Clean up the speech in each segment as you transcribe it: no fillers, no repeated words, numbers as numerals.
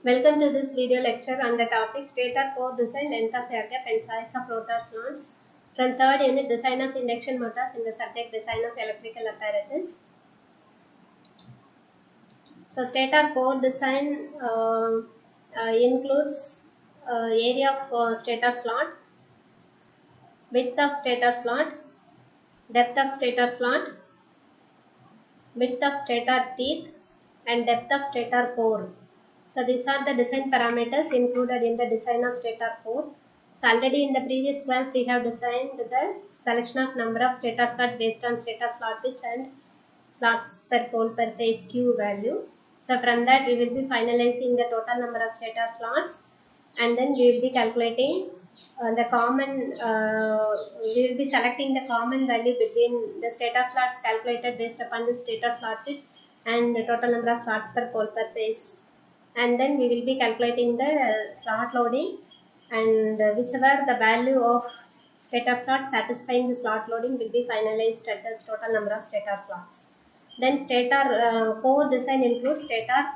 Welcome to this video lecture on the topic Stator Core Design, Length of Air Gap and Size of Rotor Slots from 3rd Unit Design of Induction Motors in the subject Design of Electrical Apparatus. So Stator Core Design includes area of stator slot, width of stator slot, depth of stator slot, width of stator teeth and depth of stator core. So these are the design parameters included in the design of stator core. So already in the previous class we have designed the selection of number of stator slot based on stator slot pitch and slots per pole per phase Q value. So from that we will be finalizing the total number of stator slots, and then we will be calculating the common, we will be selecting the common value between the stator slots calculated based upon the stator slot pitch and the total number of slots per pole per phase. And then we will be calculating the slot loading, and whichever the value of stator slot satisfying the slot loading will be finalized at the total number of stator slots. Then stator core design includes stator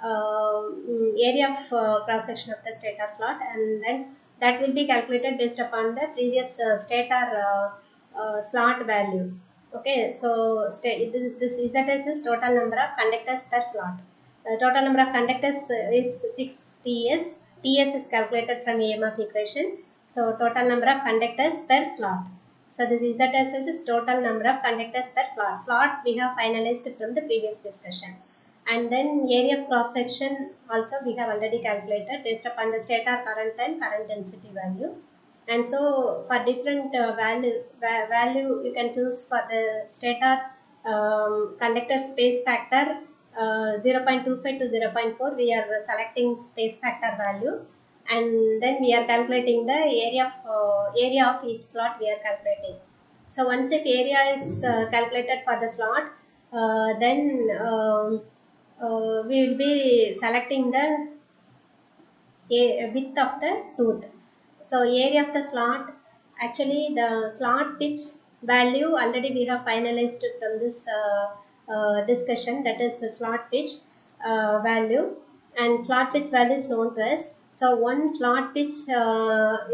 area of cross section of the stator slot, and then that will be calculated based upon the previous stator slot value. Okay, so this ZS is total number of conductors per slot. Total number of conductors is 6 TS. TS is calculated from EMF equation. So total number of conductors per slot. So this ZSS is total number of conductors per slot. Slot we have finalized from the previous discussion. And then area of cross section also we have already calculated based upon the stator current and current density value. And so for different value you can choose for the stator conductor space factor 0.25 to 0.4 we are selecting space factor value, and then we are calculating the area of each slot we are calculating. So once if area is calculated for the slot, then we will be selecting the width of the tooth. So area of the slot, actually the slot pitch value already we have finalized from this discussion, that is the slot pitch value, and slot pitch value is known to us. So one slot pitch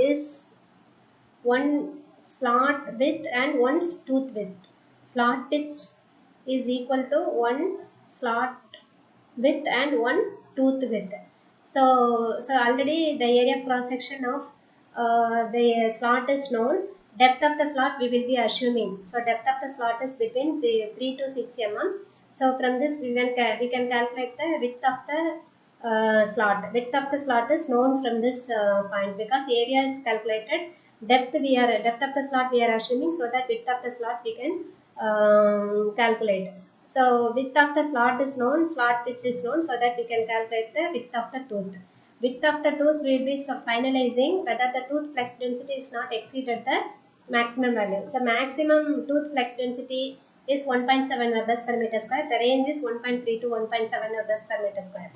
is one slot width and one tooth width. Slot pitch is equal to one slot width and one tooth width. So already the area of cross section of the slot is known. Depth of the slot we will be assuming. So depth of the slot is between 3 to 6 mm. So from this we can calculate the width of the slot. Width of the slot is known from this point because area is calculated. Depth of the slot we are assuming, so that width of the slot we can calculate. So width of the slot is known, slot pitch is known, so that we can calculate the width of the tooth. Width of the tooth we will be finalizing whether the tooth flex density is not exceeded the maximum value. So maximum tooth flex density is 1.7 Webbers per meter square. The range is 1.3 to 1.7 Webbers per meter square.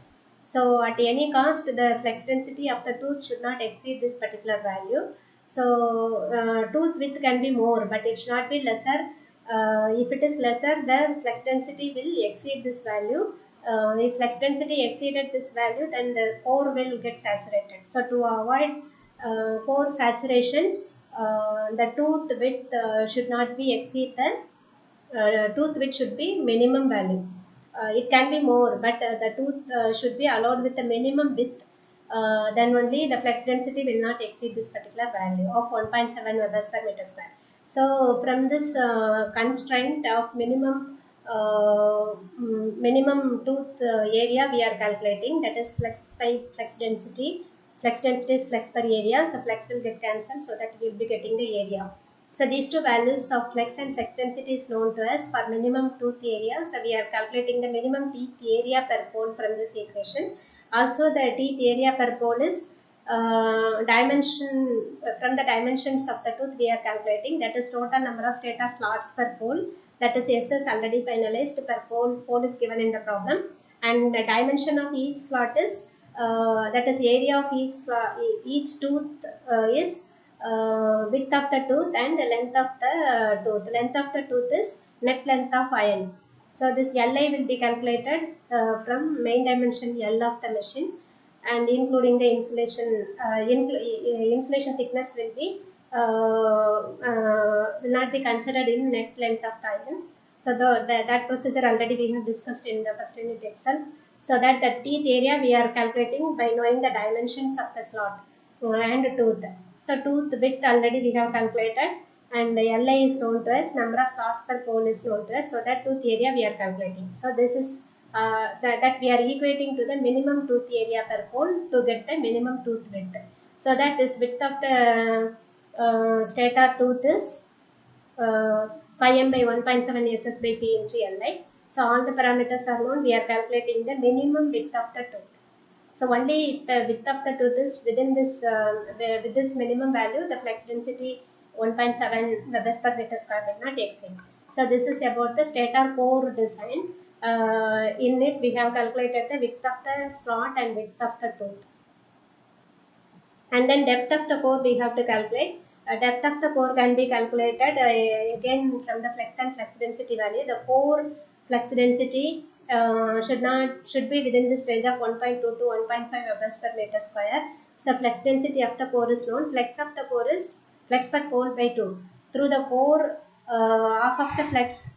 So at any cost the flex density of the tooth should not exceed this particular value. So tooth width can be more, but it should not be lesser. If it is lesser, the flex density will exceed this value. If flex density exceeded this value, then the core will get saturated. So to avoid core saturation, the tooth width should not be exceed the tooth width should be minimum value. It can be more, but the tooth should be allowed with the minimum width. Then only the flex density will not exceed this particular value of 1.7 Webbers per meter square. So from this constraint of minimum tooth area we are calculating, that is flex by flex density. Flex density is flex per area, so flex will get cancelled, so that we will be getting the area. So these two values of flex and flex density is known to us for minimum tooth area. So we are calculating the minimum teeth area per pole from this equation. Also the teeth area per pole is dimension from the dimensions of the tooth we are calculating, that is total number of stator slots per pole, that is SS already finalized per pole is given in the problem, and the dimension of each slot is that is area of each tooth is width of the tooth and the length of the tooth. Length of the tooth is net length of iron. So this Li will be calculated from main dimension L of the machine. and including the insulation thickness will not be considered in net length of the iron. So that procedure already we have discussed in the first unit itself. So that the teeth area we are calculating by knowing the dimensions of the slot and tooth. So tooth width already we have calculated, and the LI is known to us, number of slots per pole is known to us. So that tooth area we are calculating. So this is that we are equating to the minimum tooth area per pole to get the minimum tooth width. So that this width of the stator tooth is 5m by 1.7 SS by P into Li. So all the parameters are known. We are calculating the minimum width of the tooth. So only if the width of the tooth is within this with this minimum value, the flex density 1.7 Webers per meter square will not exceed. So this is about the stator core design. In it we have calculated the width of the slot and width of the tooth. And then depth of the core we have to calculate. Depth of the core can be calculated again from the flex and flex density value. The core flex density should be within this range of 1.2 to 1.5 Webers per meter square. So flex density of the core is known. Flex of the core is flex per pole by 2. Through the core, half of the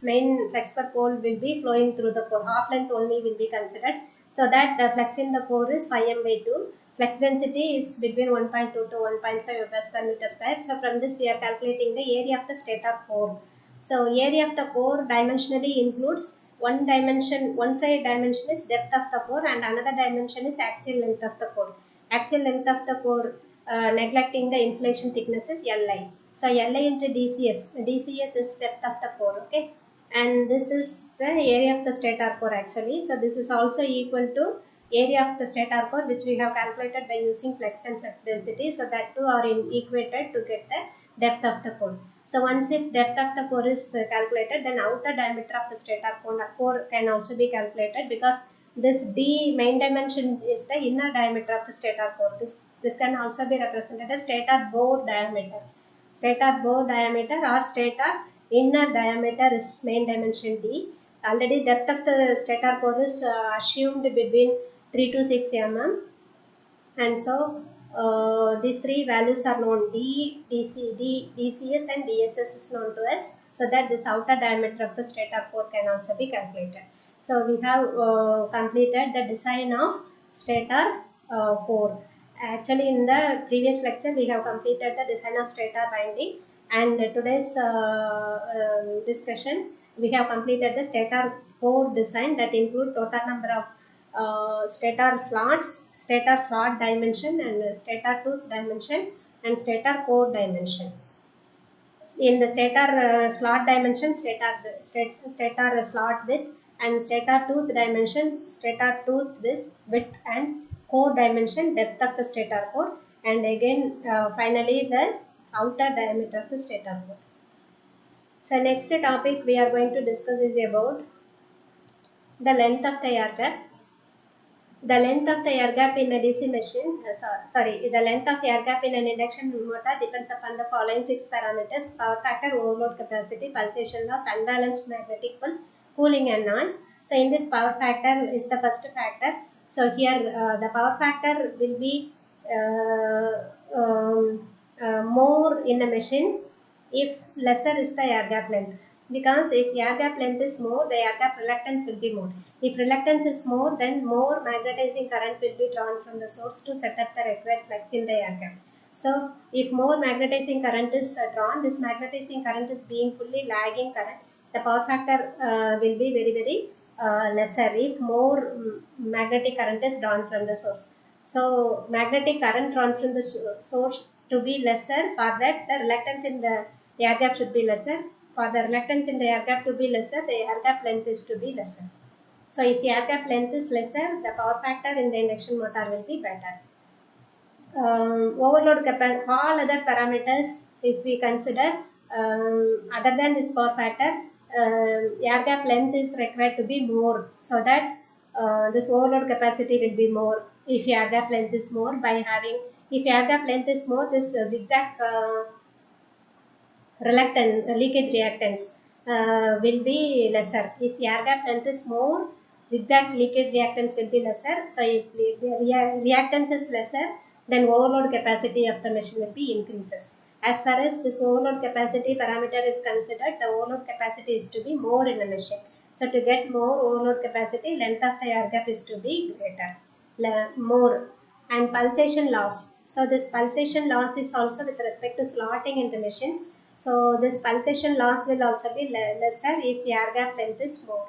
main flex per pole will be flowing through the core. Half length only will be considered. So that the flex in the core is 5m by 2. Flex density is between 1.2 to 1.5 Webers per meter square. So from this we are calculating the area of the stator core. So area of the core dimensionally includes one side dimension is depth of the core and another dimension is axial length of the core. Axial length of the core neglecting the insulation thickness is Li. So Li into DCS. DCS is depth of the core, okay? And this is the area of the stator core actually. So this is also equal to area of the stator core, which we have calculated by using flex and flex density. So that two are equated to get the depth of the core. So once if depth of the core is calculated, then outer diameter of the stator core can also be calculated, because this D main dimension is the inner diameter of the stator core. This can also be represented as stator bore diameter. Stator bore diameter or stator inner diameter is main dimension D. Already depth of the stator core is assumed between 3 to 6 mm, and so these three values are known. DCS and DSS is known to us, so that this outer diameter of the stator core can also be calculated. So we have completed the design of stator core. Actually in the previous lecture we have completed the design of stator winding, and today's discussion we have completed the stator core design, that include total number of stator slots, stator slot dimension, and stator tooth dimension, and stator core dimension. In the stator slot dimension, stator slot width, and stator tooth dimension, stator tooth width, and core dimension, depth of the stator core, and again finally the outer diameter of the stator core. So next topic we are going to discuss is about the length of the air gap. The length of the air gap in a DC machine, the length of air gap in an induction motor depends upon the following 6 parameters: power factor, overload capacity, pulsation loss, unbalanced magnetic pull, cooling and noise. So in this, power factor is the first factor. So here the power factor will be more in a machine if lesser is the air gap length. Because if air gap length is more, the air gap reluctance will be more. If reluctance is more, then more magnetizing current will be drawn from the source to set up the required flux in the air gap. So if more magnetizing current is drawn, this magnetizing current is being fully lagging current, the power factor will be very lesser if more magnetic current is drawn from the source. So magnetic current drawn from the source to be lesser, for that the reluctance in the air gap should be lesser. For the reluctance in the air gap to be lesser, the air gap length is to be lesser. So if the air gap length is lesser, the power factor in the induction motor will be better. Overload capacity, all other parameters if we consider, other than this power factor, air gap length is required to be more, so that this overload capacity will be more if air gap length is more. By having, if air gap length is more, this zigzag leakage reactance will be lesser. If air gap length is more, zigzag leakage reactance will be lesser. So if the reactance is lesser, then overload capacity of the machine will be increases. As far as this overload capacity parameter is considered, the overload capacity is to be more in the machine. So to get more overload capacity, length of the air gap is to be greater, more. And pulsation loss. So this pulsation loss is also with respect to slotting in the machine. So this pulsation loss will also be lesser if the air gap length is more.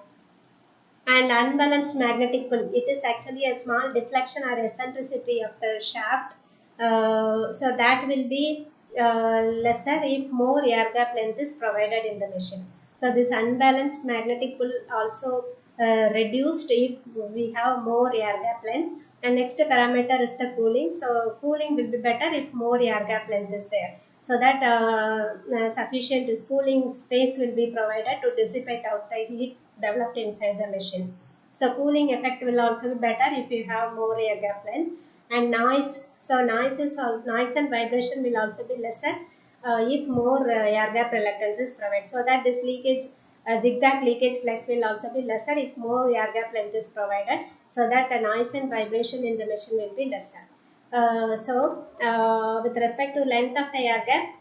And unbalanced magnetic pull, it is actually a small deflection or eccentricity of the shaft. So that will be lesser if more air gap length is provided in the machine. So this unbalanced magnetic pull also reduced if we have more air gap length. And next parameter is the cooling. So cooling will be better if more air gap length is there. So that sufficient cooling space will be provided to dissipate out the heat developed inside the machine. So cooling effect will also be better if you have more air gap length. And noise, so noise and vibration will also be lesser if more air gap reluctance is provided. So that this leakage, zigzag leakage flux will also be lesser if more air gap length is provided. So that the noise and vibration in the machine will be lesser. With respect to length of the air gap,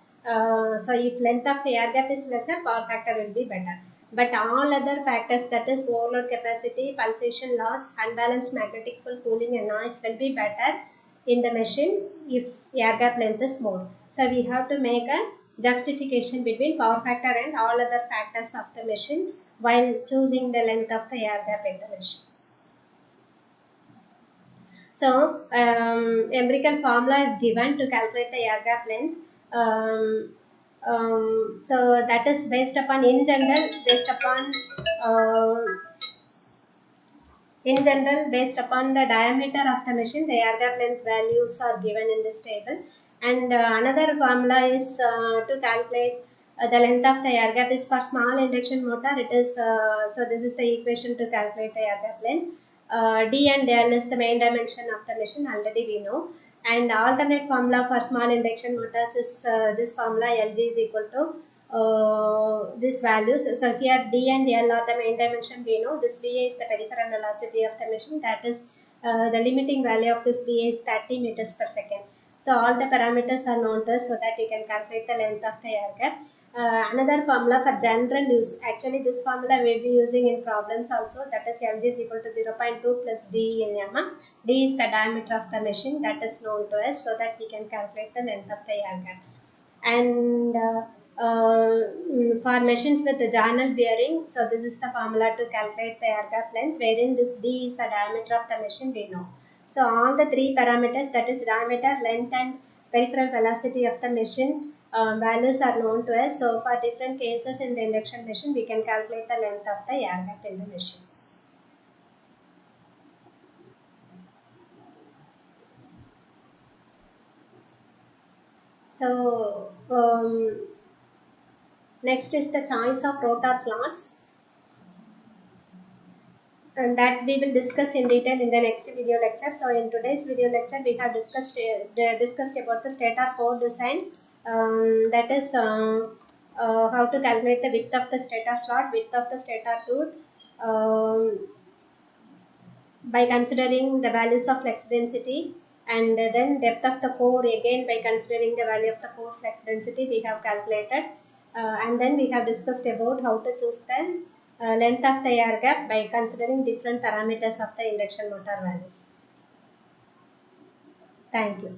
so if length of the air gap is lesser, power factor will be better. But all other factors, that is overload capacity, pulsation loss, unbalanced magnetic pull, cooling and noise will be better in the machine if air gap length is more. So we have to make a justification between power factor and all other factors of the machine while choosing the length of the air gap in the machine. So empirical formula is given to calculate the air gap length. So that is based upon, in general, based upon the diameter of the machine, the air gap length values are given in this table. And another formula is to calculate the length of the air gap is for small induction motor. It is so this is the equation to calculate the air gap length. D and L is the main dimension of the machine, already we know. And alternate formula for small induction motors is this formula, Lg is equal to these values. So here D and L are the main dimension, we know. This VA is the peripheral velocity of the machine, that is the limiting value of this VA is 30 meters per second. So all the parameters are known to us so that we can calculate the length of the air gap. Another formula for general use, actually this formula we will be using in problems also, that is Lg is equal to 0.2 plus D in M. D is the diameter of the machine, that is known to us, so that we can calculate the length of the air gap. And for machines with the journal bearing, so this is the formula to calculate the air gap length, wherein this D is the diameter of the machine, we know. So all the three parameters, that is diameter, length and peripheral velocity of the machine, values are known to us. So for different cases in the induction machine, we can calculate the length of the air gap in the machine. So next is the choice of rotor slots, and that we will discuss in detail in the next video lecture. So in today's video lecture, we have discussed about the stator core design, that is how to calculate the width of the stator slot, width of the stator tooth, by considering the values of flux density, and then depth of the core, again by considering the value of the core flux density we have calculated, and then we have discussed about how to choose the length of the air gap by considering different parameters of the induction motor values. Thank you.